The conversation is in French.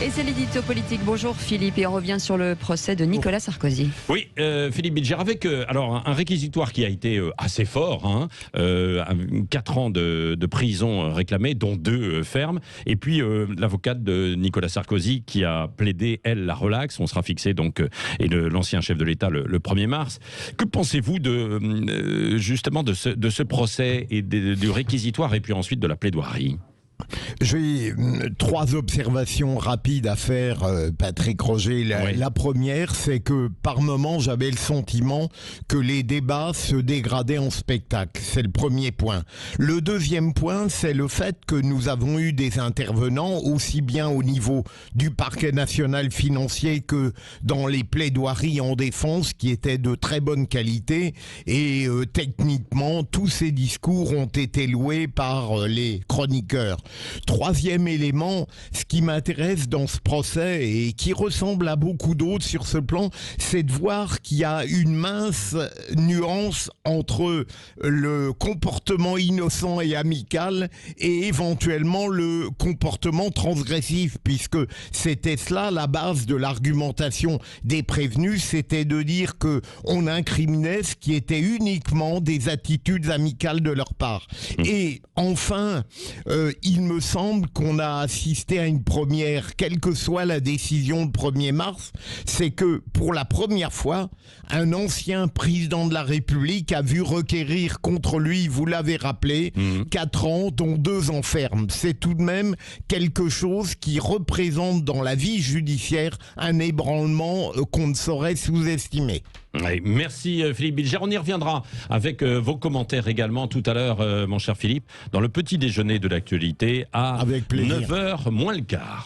Et c'est l'édito politique. Bonjour Philippe, et on revient sur le procès de Nicolas Sarkozy. Oui, Philippe Bilger, avec alors un réquisitoire qui a été assez fort, 4 ans de prison réclamés, dont 2 fermes, et puis l'avocate de Nicolas Sarkozy qui a plaidé, elle, la relaxe. On sera fixé donc, et l'ancien chef de l'État le 1er mars. Que pensez-vous justement de ce procès et du réquisitoire et puis ensuite de la plaidoirie ? J'ai 3 observations rapides à faire, Patrick Roger. La première, c'est que par moments, j'avais le sentiment que les débats se dégradaient en spectacle. C'est le premier point. Le deuxième point, c'est le fait que nous avons eu des intervenants, aussi bien au niveau du parquet national financier que dans les plaidoiries en défense, qui étaient de très bonne qualité. Et techniquement, tous ces discours ont été loués par les chroniqueurs. Troisième élément, ce qui m'intéresse dans ce procès et qui ressemble à beaucoup d'autres sur ce plan, c'est de voir qu'il y a une mince nuance entre le comportement innocent et amical et éventuellement le comportement transgressif, puisque c'était cela la base de l'argumentation des prévenus, c'était de dire que on incriminait ce qui était uniquement des attitudes amicales de leur part. Et enfin, il me semble qu'on a assisté à une première, quelle que soit la décision du 1er mars, c'est que pour la première fois, un ancien président de la République a vu requérir contre lui, vous l'avez rappelé, 4 ans, dont 2 en ferme. C'est tout de même quelque chose qui représente dans la vie judiciaire un ébranlement qu'on ne saurait sous-estimer. Oui, merci Philippe Bilger. On y reviendra avec vos commentaires également tout à l'heure, mon cher Philippe, dans le petit déjeuner de l'actualité à 9h moins le quart.